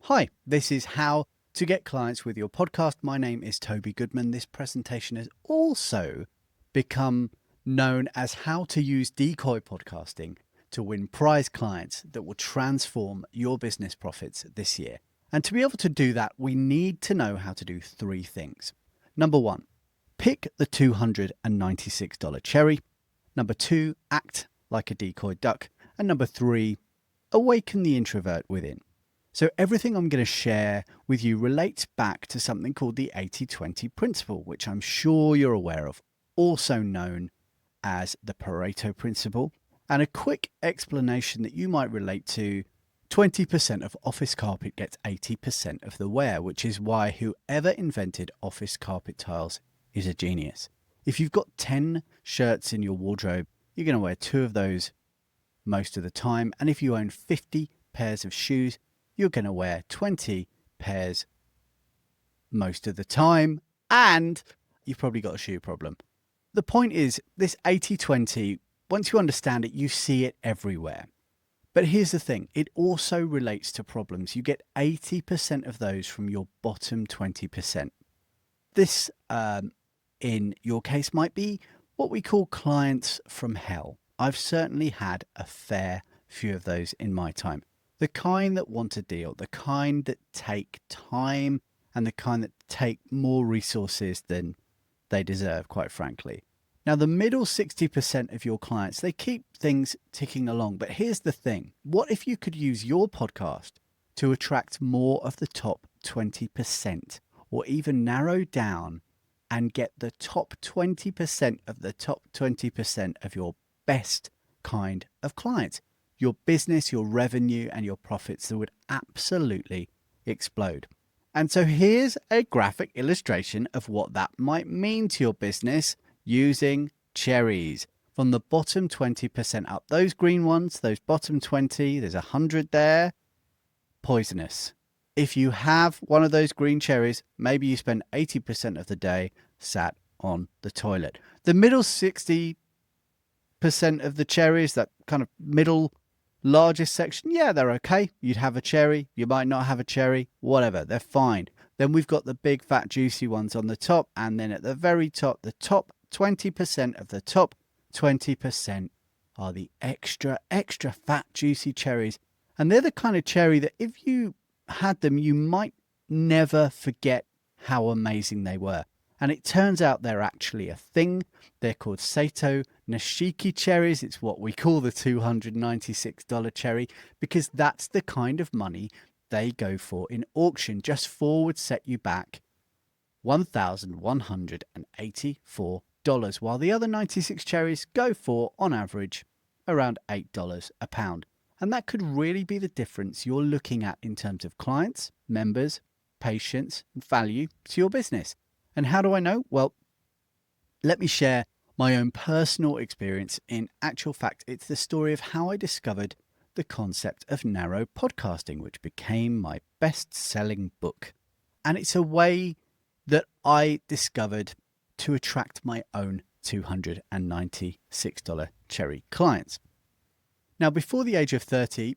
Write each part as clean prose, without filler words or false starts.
Hi, this is how to get clients with your podcast. My name is Toby Goodman. This presentation has also become known as how to use decoy podcasting to win prize clients that will transform your business profits this year. And to be able to do that, we need to know how to do three things. Number one, pick the $296 cherry. Number two, act like a decoy duck. And number three, awaken the introvert within. So everything I'm going to share with you relates back to something called the 80-20 principle, which I'm sure you're aware of, also known as the Pareto principle. And a quick explanation that you might relate to: 20% of office carpet gets 80% of the wear, which is why whoever invented office carpet tiles is a genius. If you've got 10 shirts in your wardrobe, you're going to wear 2 of those most of the time. And if you own 50 pairs of shoes, you're going to wear 20 pairs most of the time, and you've probably got a shoe problem. The point is, this 80-20, once you understand it, you see it everywhere. But here's the thing, it also relates to problems. You get 80% of those from your bottom 20%. This, in your case, might be what we call clients from hell. I've certainly had a fair few of those in my time. The kind that want a deal, the kind that take time, and the kind that take more resources than they deserve, quite frankly. Now, the middle 60% of your clients, they keep things ticking along. But here's the thing. What if you could use your podcast to attract more of the top 20%, or even narrow down and get the top 20% of the top 20% of your best kind of clients? Your business, your revenue, and your profits that would absolutely explode. And so here's a graphic illustration of what that might mean to your business using cherries. From the bottom 20% up, those green ones, those bottom 20, there's 100 there, poisonous. If you have one of those green cherries, maybe you spend 80% of the day sat on the toilet. The middle 60% of the cherries, that kind of middle largest section, yeah, they're okay. You'd have a cherry, you might not have a cherry, whatever, they're fine. Then we've got the big fat juicy ones on the top, and then at the very top, the top 20% of the top 20% are the extra fat juicy cherries. And they're the kind of cherry that if you had them, you might never forget how amazing they were. And it turns out they're actually a thing. They're called Sato Nishiki cherries. It's what we call the $296 cherry, because that's the kind of money they go for in auction. Just 4 would set you back $1,184, while the other 96 cherries go for, on average, around $8 a pound. And that could really be the difference you're looking at in terms of clients, members, patients, and value to your business. And how do I know? Well, let me share my own personal experience. In actual fact, it's the story of how I discovered the concept of narrow podcasting, which became my best-selling book. And it's a way that I discovered to attract my own $296 cherry clients. Now, before the age of 30,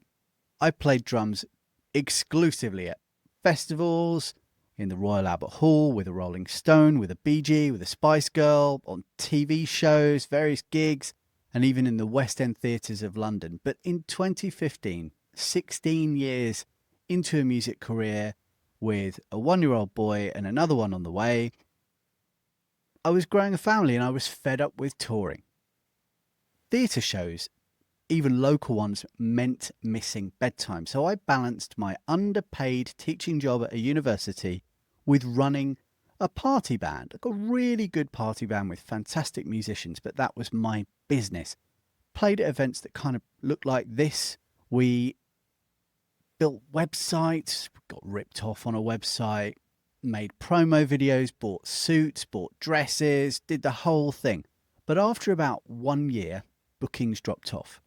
I played drums exclusively at festivals, in the Royal Albert Hall, with a Rolling Stone, with a Bee Gee, with a Spice Girl, on TV shows, various gigs, and even in the West End theatres of London. But in 2015, 16 years into a music career with a 1-year-old boy and another one on the way, I was growing a family and I was fed up with touring. Theatre shows, even local ones, meant missing bedtime. So I balanced my underpaid teaching job at a university with running a party band, like a really good party band with fantastic musicians, but that was my business. Played at events that kind of looked like this. We built websites, got ripped off on a website, made promo videos, bought suits, bought dresses, did the whole thing. But after about 1 year, bookings dropped off.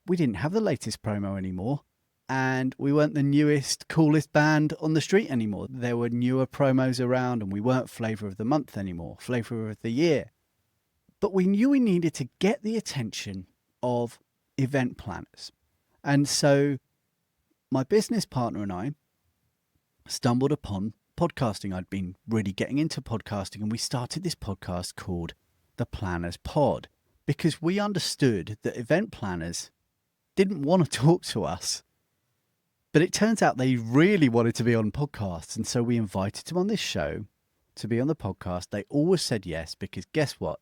We didn't have the latest promo anymore, and we weren't the newest, coolest band on the street anymore. There were newer promos around, and we weren't Flavour of the Month anymore, Flavour of the Year. But we knew we needed to get the attention of event planners. And so my business partner and I stumbled upon podcasting. I'd been really getting into podcasting, and we started this podcast called The Planners Pod because we understood that event planners didn't want to talk to us. But it turns out they really wanted to be on podcasts. And so we invited them on this show to be on the podcast. They always said yes, because guess what?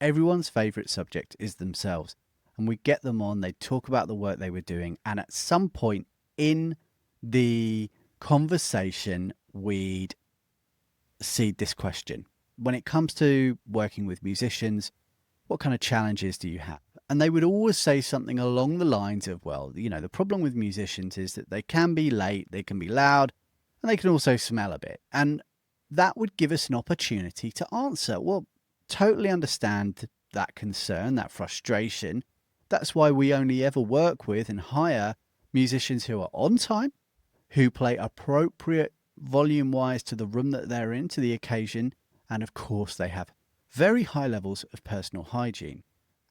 Everyone's favourite subject is themselves. And we get them on, they talk about the work they were doing. And at some point in the conversation, we'd seed this question. When it comes to working with musicians, what kind of challenges do you have? And they would always say something along the lines of, well, you know, the problem with musicians is that they can be late, they can be loud, and they can also smell a bit. And that would give us an opportunity to answer. Well, totally understand that concern, that frustration. That's why we only ever work with and hire musicians who are on time, who play appropriate volume-wise to the room that they're in, to the occasion, and of course they have very high levels of personal hygiene.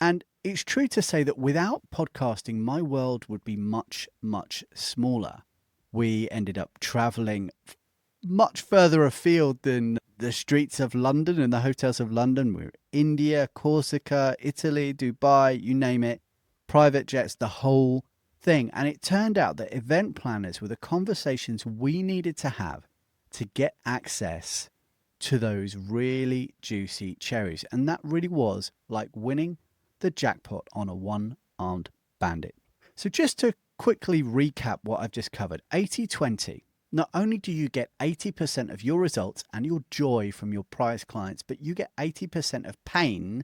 And it's true to say that without podcasting, my world would be much, much smaller. We ended up traveling much further afield than the streets of London and the hotels of London. We were India, Corsica, Italy, Dubai, you name it, private jets, the whole thing. And it turned out that event planners were the conversations we needed to have to get access to those really juicy cherries. And that really was like winning the jackpot on a one-armed bandit. So just to quickly recap what I've just covered, 80-20. Not only do you get 80% of your results and your joy from your prize clients, but you get 80% of pain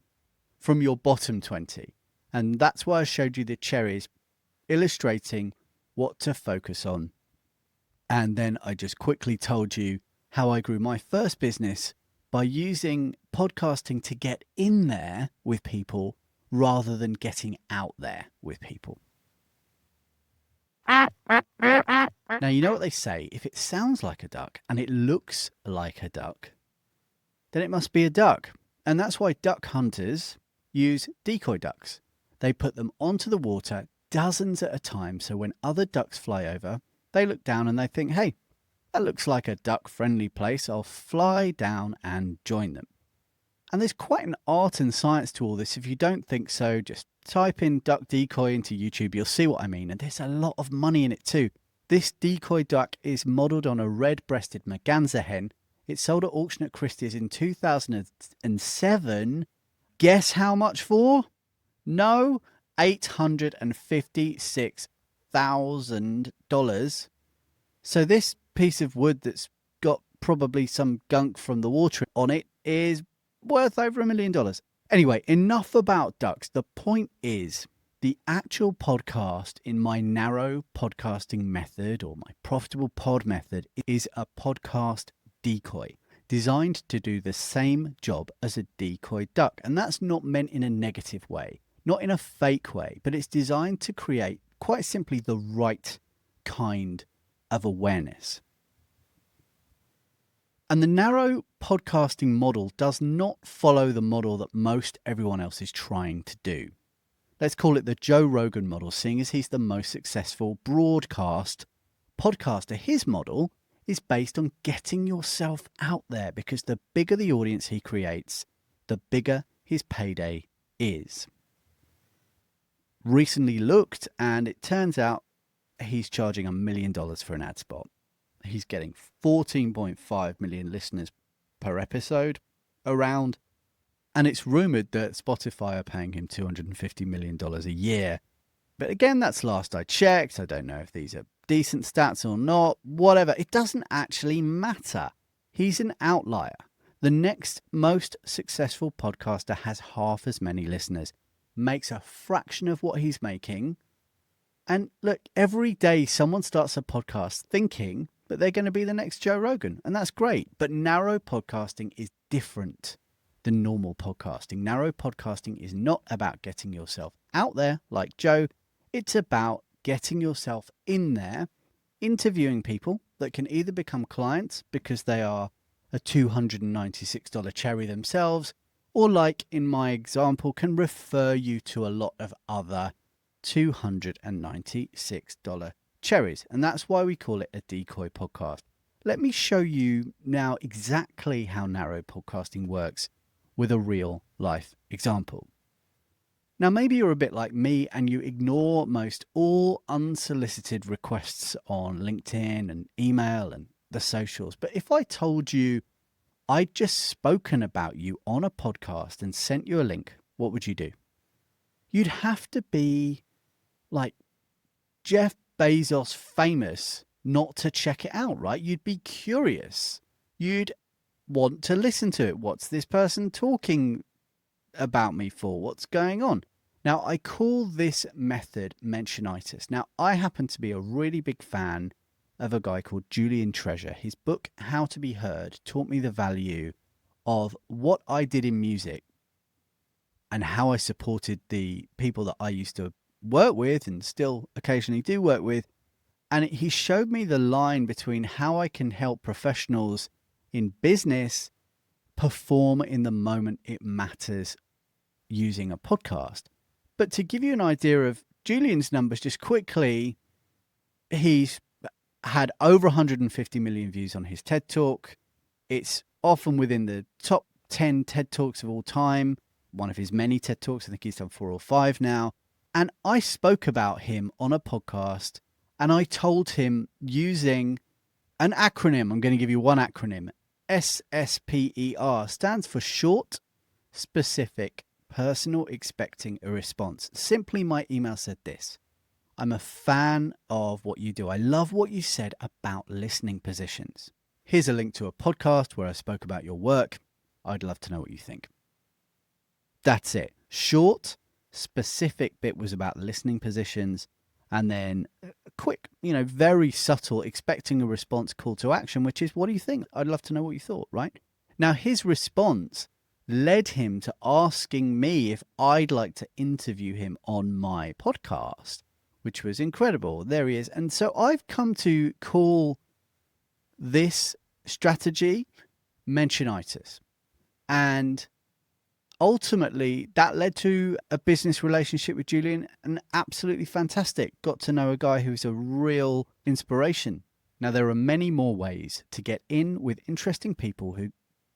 from your bottom 20. And that's why I showed you the cherries, illustrating what to focus on. And then I just quickly told you how I grew my first business by using podcasting to get in there with people rather than getting out there with people. Now, you know what they say, if it sounds like a duck and it looks like a duck, then it must be a duck. And that's why duck hunters use decoy ducks. They put them onto the water dozens at a time, so when other ducks fly over, they look down and they think, hey, that looks like a duck-friendly place. I'll fly down and join them. And there's quite an art and science to all this. If you don't think so, just type in duck decoy into YouTube. You'll see what I mean. And there's a lot of money in it too. This decoy duck is modelled on a red-breasted merganser hen. It sold at auction at Christie's in 2007. Guess how much for? No, $856,000. So this piece of wood that's got probably some gunk from the water on it is worth over $1 million. Anyway, enough about ducks. The point is, the actual podcast in my narrow podcasting method, or my profitable pod method, is a podcast decoy designed to do the same job as a decoy duck. And that's not meant in a negative way, not in a fake way, but it's designed to create, quite simply, the right kind of awareness. And the narrow podcasting model does not follow the model that most everyone else is trying to do. Let's call it the Joe Rogan model, seeing as he's the most successful broadcast podcaster. His model is based on getting yourself out there, because the bigger the audience he creates, the bigger his payday is. Recently looked, and it turns out he's charging $1 million for an ad spot. He's getting 14.5 million listeners per episode around. And it's rumoured that Spotify are paying him $250 million a year. But again, that's last I checked. I don't know if these are decent stats or not. Whatever. It doesn't actually matter. He's an outlier. The next most successful podcaster has half as many listeners, makes a fraction of what he's making. And look, every day someone starts a podcast thinking that they're going to be the next Joe Rogan. And that's great. But narrow podcasting is different than normal podcasting. Narrow podcasting is not about getting yourself out there like Joe. It's about getting yourself in there, interviewing people that can either become clients because they are a $296 cherry themselves, or like in my example, can refer you to a lot of other $296 cherries. And that's why we call it a decoy podcast. let me show you now exactly how narrow podcasting works with a real life example. Now, maybe you're a bit like me and you ignore most all unsolicited requests on LinkedIn and email and the socials. But if I told you I'd just spoken about you on a podcast and sent you a link, what would you do? You'd have to be like Jeff Bezos famous not to check it out, right? You'd be curious. You'd want to listen to it. What's this person talking about me for? What's going on? Now, I call this method mentionitis. Now, I happen to be a really big fan of a guy called Julian Treasure. His book, How to Be Heard, taught me the value of what I did in music and how I supported the people that I used to work with and still occasionally do work with. And he showed me the line between how I can help professionals in business perform in the moment it matters using a podcast. But to give you an idea of Julian's numbers, just quickly, he's had over 150 million views on his TED Talk. It's often within the top 10 TED Talks of all time. One of his many TED Talks, I think he's done 4 or 5 now. And I spoke about him on a podcast and I told him using an acronym. I'm going to give you one acronym. SSPER stands for short, specific, personal, expecting a response. Simply, my email said this: I'm a fan of what you do. I love what you said about listening positions. Here's a link to a podcast where I spoke about your work. I'd love to know what you think. That's it. Short, specific bit was about listening positions. And then a quick, very subtle, expecting a response call to action, which is, what do you think? I'd love to know what you thought, right? Now, his response led him to asking me if I'd like to interview him on my podcast, which was incredible. There he is. And so I've come to call this strategy mentionitis. And ultimately, that led to a business relationship with Julian, and absolutely fantastic. Got to know a guy who's a real inspiration. Now, there are many more ways to get in with interesting people who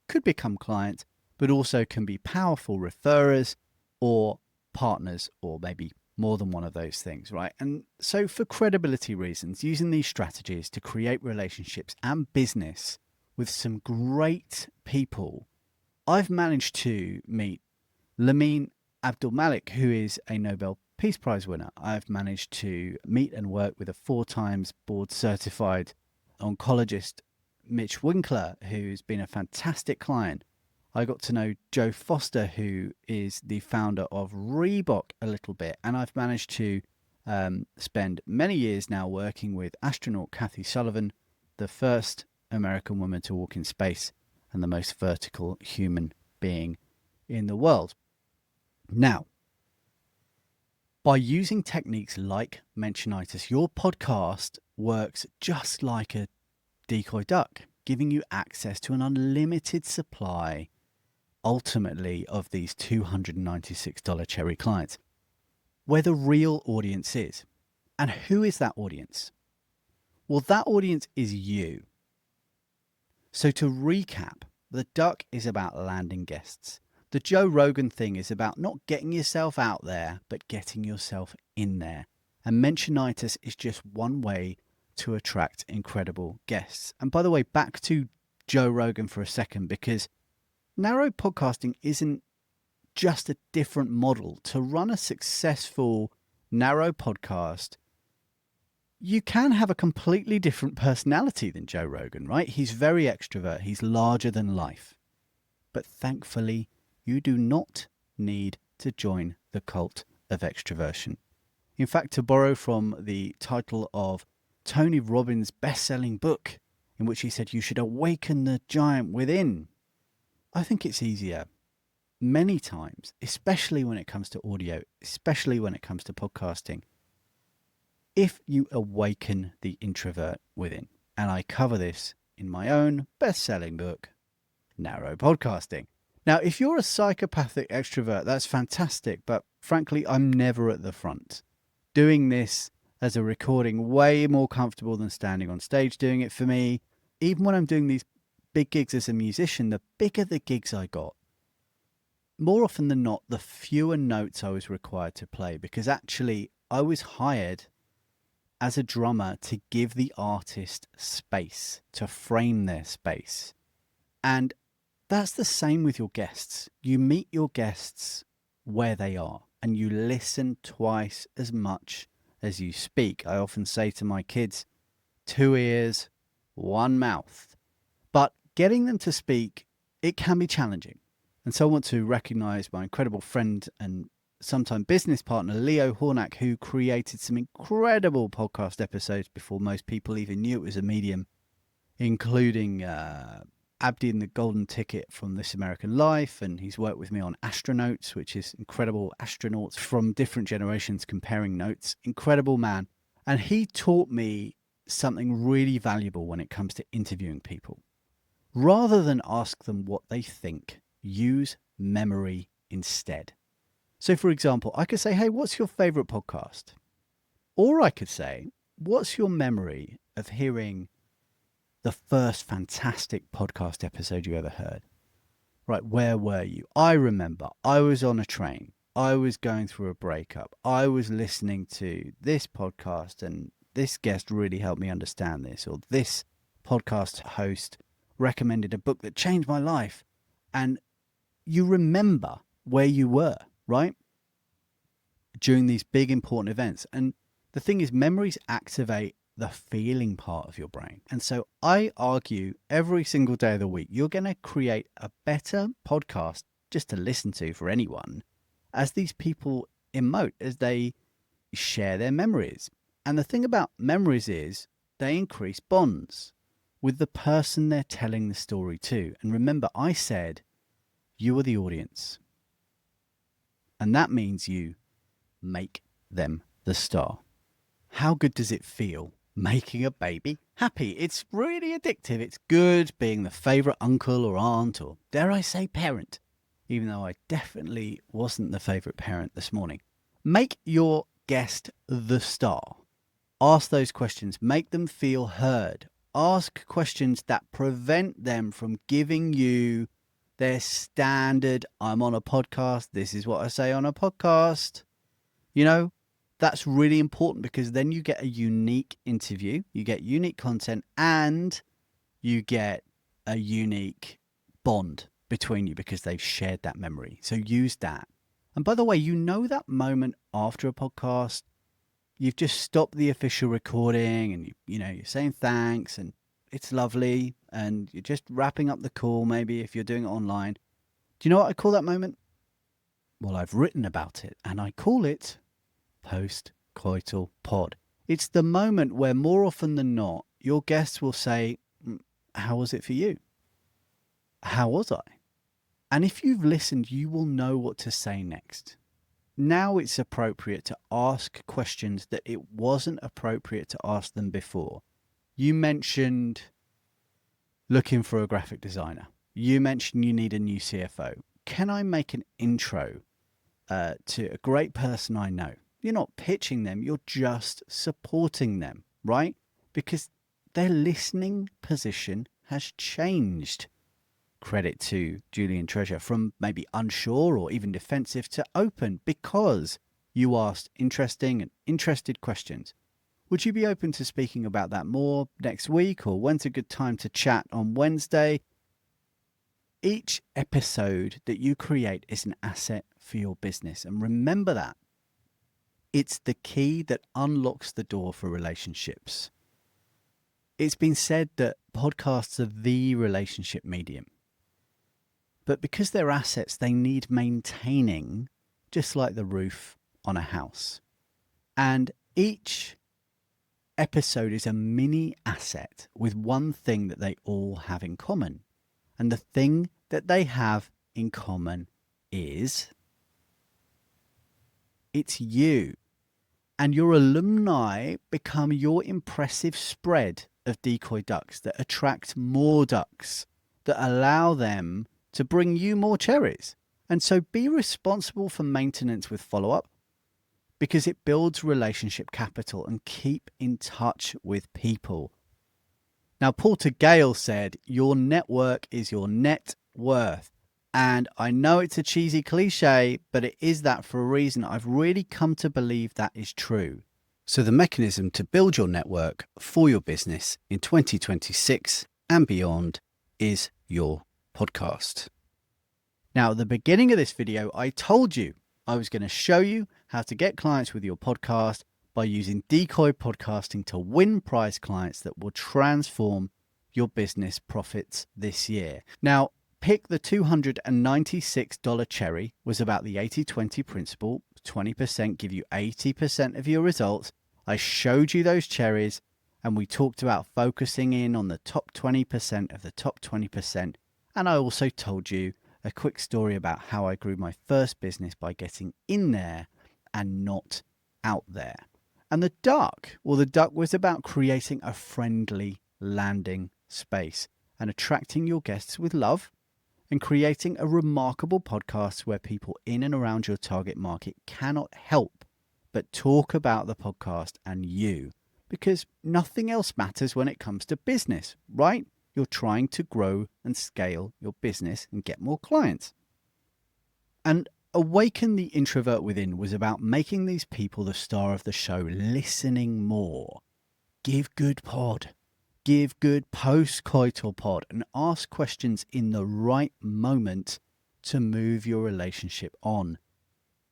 could become clients, but also can be powerful referrers or partners, or maybe more than one of those things, right? And so for credibility reasons, using these strategies to create relationships and business with some great people, I've managed to meet Lamine Abdul-Malik, who is a Nobel Peace Prize winner. I've managed to meet and work with a 4 times board certified oncologist, Mitch Winkler, who's been a fantastic client. I got to know Joe Foster, who is the founder of Reebok, a little bit. And I've managed to spend many years now working with astronaut Kathy Sullivan, the first American woman to walk in space and the most vertical human being in the world. Now, by using techniques like mentionitis, your podcast works just like a decoy duck, giving you access to an unlimited supply, ultimately, of these $296 cherry clients, where the real audience is. And who is that audience? Well, that audience is you. So to recap, the duck is about landing guests. The Joe Rogan thing is about not getting yourself out there, but getting yourself in there. And mentionitis is just one way to attract incredible guests. And by the way, back to Joe Rogan for a second, because narrow podcasting isn't just a different model. To run a successful narrow podcast, you can have a completely different personality than Joe Rogan, right? He's very extrovert. He's larger than life. But thankfully, you do not need to join the cult of extroversion. In fact, to borrow from the title of Tony Robbins' best-selling book, in which he said you should awaken the giant within, I think it's easier many times, especially when it comes to audio, especially when it comes to podcasting, if you awaken the introvert within. And I cover this in my own best-selling book, Narrow Podcasting. Now, if you're a psychopathic extrovert, that's fantastic, but frankly, I'm never at the front. Doing this as a recording, way more comfortable than standing on stage doing it for me. even when I'm doing these big gigs as a musician, the bigger the gigs I got, more often than not, the fewer notes I was required to play, because actually I was hired as a drummer to give the artist space, to frame their space. And that's the same with your guests. You meet your guests where they are and you listen twice as much as you speak. I often say to my kids, 2 ears, 1 mouth. But getting them to speak, it can be challenging. And so I want to recognize my incredible friend and sometime business partner, Leo Hornack, who created some incredible podcast episodes before most people even knew it was a medium, including Abdi and the Golden Ticket from This American Life. And he's worked with me on Astronauts, which is incredible astronauts from different generations comparing notes. Incredible man. And he taught me something really valuable when it comes to interviewing people. Rather than ask them what they think, use memory instead. So, for example, I could say, hey, what's your favorite podcast? Or I could say, what's your memory of hearing the first fantastic podcast episode you ever heard? Right, where were you? I remember I was on a train. I was going through a breakup. I was listening to this podcast and this guest really helped me understand this. Or this podcast host recommended a book that changed my life. And you remember where you were, right? During these big important events. And the thing is, memories activate the feeling part of your brain. And so I argue every single day of the week, you're going to create a better podcast just to listen to for anyone as these people emote, as they share their memories. And the thing about memories is they increase bonds with the person they're telling the story to. And remember, I said, you are the audience. And that means you make them the star. How good does it feel making a baby happy? It's really addictive. It's good being the favorite uncle or aunt, or dare I say parent, even though I definitely wasn't the favorite parent this morning. Make your guest the star. Ask those questions. Make them feel heard. Ask questions that prevent them from giving you their standard, I'm on a podcast, this is what I say on a podcast. You know, that's really important, because then you get a unique interview, you get unique content, and you get a unique bond between you because they've shared that memory. So use that. And by the way, you know that moment after a podcast, you've just stopped the official recording and you're saying thanks and it's lovely and you're just wrapping up the call, maybe if you're doing it online. Do you know what I call that moment? Well, I've written about it and I call it post-coital pod. It's the moment where more often than not, your guests will say, how was it for you? How was I? And if you've listened, you will know what to say next. Now it's appropriate to ask questions that it wasn't appropriate to ask them before. You mentioned looking for a graphic designer. You mentioned you need a new CFO. Can I make an intro to a great person I know? You're not pitching them. You're just supporting them, right? Because their listening position has changed. Credit to Julian Treasure, from maybe unsure or even defensive to open, because you asked interesting and interested questions. Would you be open to speaking about that more next week, or when's a good time to chat on Wednesday? Each episode that you create is an asset for your business. And remember that. It's the key that unlocks the door for relationships. It's been said that podcasts are the relationship medium. But because they're assets, they need maintaining, just like the roof on a house. And each episode is a mini asset with one thing that they all have in common. And the thing that they have in common is it's you. And your alumni become your impressive spread of decoy ducks that attract more ducks, that allow them to bring you more cherries. And so be responsible for maintenance with follow-up, because it builds relationship capital, and keep in touch with people. Now, Porter Gale said, your network is your net worth. And I know it's a cheesy cliche, but it is that for a reason. I've really come to believe that is true. So the mechanism to build your network for your business in 2026 and beyond is your podcast. Now, at the beginning of this video, I told you I was going to show you how to get clients with your podcast by using decoy podcasting to win prize clients that will transform your business profits this year. Now, pick the $296 cherry was about the 80-20 principle. 20% give you 80% of your results. I showed you those cherries and we talked about focusing in on the top 20% of the top 20%. And I also told you a quick story about how I grew my first business by getting in there and not out there. And the duck, well, the duck was about creating a friendly landing space and attracting your guests with love and creating a remarkable podcast where people in and around your target market cannot help but talk about the podcast and you, because nothing else matters when it comes to business, right? You're trying to grow and scale your business and get more clients. And Awaken the Introvert Within was about making these people the star of the show, listening more. Give good pod. Give good post-coital pod and ask questions in the right moment to move your relationship on.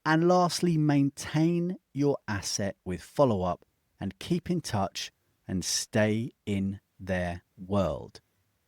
And lastly, maintain your asset with follow-up and keep in touch and stay in their world.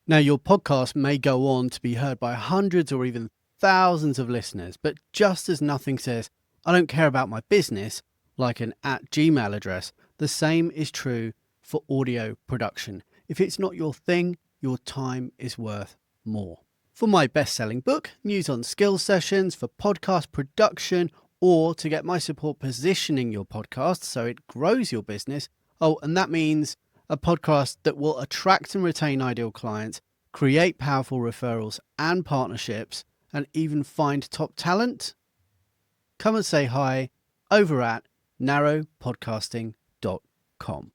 Now, your podcast may go on to be heard by hundreds or even thousands of listeners, but just as nothing says, I don't care about my business, like an @Gmail address, the same is true for audio production. If it's not your thing, your time is worth more. For my best-selling book, News on Skills sessions, for podcast production, or to get my support positioning your podcast so it grows your business. Oh, and that means a podcast that will attract and retain ideal clients, create powerful referrals and partnerships, and even find top talent. Come and say hi over at narrowpodcasting.com.